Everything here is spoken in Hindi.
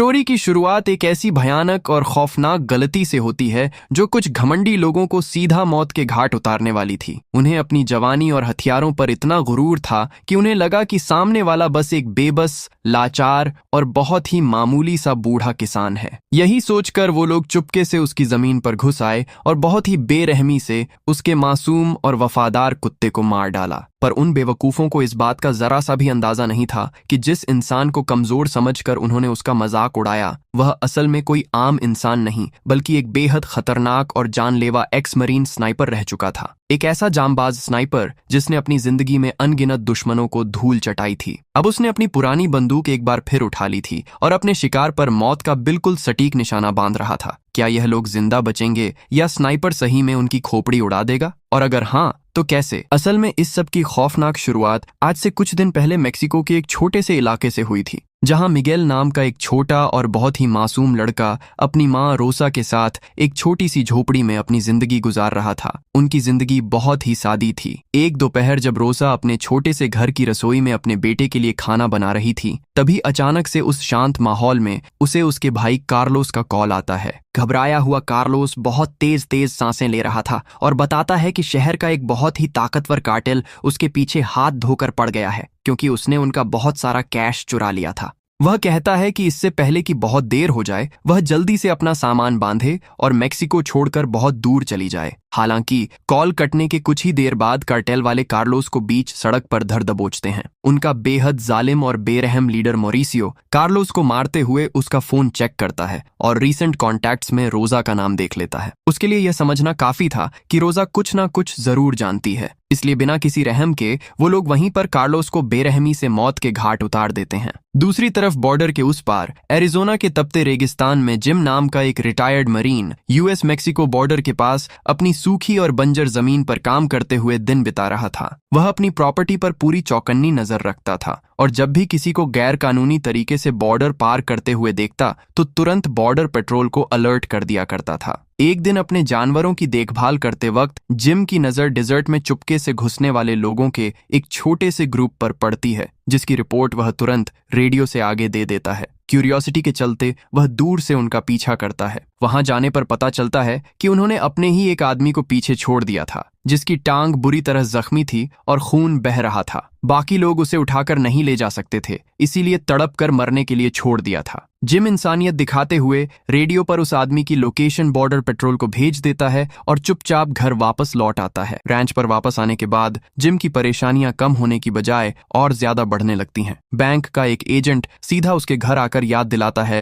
स्टोरी की शुरुआत एक ऐसी भयानक और खौफनाक गलती से होती है जो कुछ घमंडी लोगों को सीधा मौत के घाट उतारने वाली थी। उन्हें अपनी जवानी और हथियारों पर इतना गुरूर था कि उन्हें लगा कि सामने वाला बस एक बेबस, लाचार और बहुत ही मामूली सा बूढ़ा किसान है। यही सोचकर वो लोग चुपके से उसकी जमीन पर घुस आए और बहुत ही बेरहमी से उसके मासूम और वफादार कुत्ते को मार डाला। पर उन बेवकूफ़ों को इस बात का जरा सा भी अंदाजा नहीं था कि जिस इंसान को कमजोर समझकर उन्होंने उसका मजाक उड़ाया वह असल में कोई आम इंसान नहीं बल्कि एक बेहद खतरनाक और जानलेवा एक्स मरीन स्नाइपर रह चुका था। एक ऐसा जांबाज स्नाइपर जिसने अपनी जिंदगी में अनगिनत दुश्मनों को धूल चटाई थी। अब उसने अपनी पुरानी बंदूक एक बार फिर उठा ली थी और अपने शिकार पर मौत का बिल्कुल सटीक निशाना बांध रहा था। क्या यह लोग जिंदा बचेंगे या स्नाइपर सही में उनकी खोपड़ी उड़ा देगा, और अगर हाँ तो कैसे? असल में इस सब की खौफनाक शुरुआत आज से कुछ दिन पहले मेक्सिको के एक छोटे से इलाके से हुई थी, जहां मिगेल नाम का एक छोटा और बहुत ही मासूम लड़का अपनी माँ रोसा के साथ एक छोटी सी झोपड़ी में अपनी जिंदगी गुजार रहा था। उनकी जिंदगी बहुत ही सादी थी। एक दोपहर जब रोसा अपने छोटे से घर की रसोई में अपने बेटे के लिए खाना बना रही थी, तभी अचानक से उस शांत माहौल में उसे उसके भाई कार्लोस का कॉल आता है। घबराया हुआ कार्लोस बहुत तेज तेज सांसें ले रहा था और बताता है कि शहर का एक बहुत ही ताकतवर कार्टेल उसके पीछे हाथ धोकर पड़ गया है क्योंकि उसने उनका बहुत सारा कैश चुरा लिया था। वह कहता है कि इससे पहले कि बहुत देर हो जाए वह जल्दी से अपना सामान बांधे और मेक्सिको छोड़कर बहुत दूर चली जाए। हालांकि कॉल कटने के कुछ ही देर बाद कार्टेल वाले कार्लोस को बीच सड़क पर धर दबोचते हैं। उनका बेहद जालिम और बेरहम लीडर मोरिसियो कार्लोस को मारते हुए उसका फोन चेक करता है और रीसेंट कॉन्टैक्ट्स में रोजा का नाम देख लेता है। उसके लिए यह समझना काफी था कि रोजा कुछ ना कुछ जरूर जानती है, इसलिए बिना किसी रहम के वो लोग वहीं पर कार्लोस को बेरहमी से मौत के घाट उतार देते हैं। दूसरी तरफ बॉर्डर के उस पार एरिजोना के तपते रेगिस्तान में जिम नाम का एक retired marine US Mexico border के पास अपनी सूखी और बंजर जमीन पर काम करते हुए दिन बिता रहा था। वह अपनी प्रॉपर्टी पर पूरी चौकन्नी नजर रखता था और जब भी किसी को गैर कानूनी तरीके से बॉर्डर पार करते हुए देखता तो तुरंत बॉर्डर पेट्रोल को अलर्ट कर दिया करता था। एक दिन अपने जानवरों की देखभाल करते वक्त जिम की नजर डिजर्ट में चुपके से घुसने वाले लोगों के एक छोटे से ग्रुप पर पड़ती है, जिसकी रिपोर्ट वह तुरंत रेडियो से आगे दे देता है। क्यूरियोसिटी के चलते वह दूर से उनका पीछा करता है। वहां जाने पर पता चलता है कि उन्होंने अपने ही एक आदमी को पीछे छोड़ दिया था, जिसकी टांग बुरी तरह जख्मी थी और खून बह रहा था। बाकी लोग उसे उठाकर नहीं ले जा सकते थे, इसीलिए तड़प कर मरने के लिए छोड़ दिया था। जिम इंसानियत दिखाते हुए रेडियो पर उस आदमी की लोकेशन बॉर्डर पेट्रोल को भेज देता है और चुपचाप घर वापस लौट आता है। रैंच पर वापस आने के बाद जिम की परेशानियां कम होने की बजाय और ज्यादा बढ़ने लगती हैं। बैंक का एक एजेंट सीधा उसके घर आकर याद दिलाता है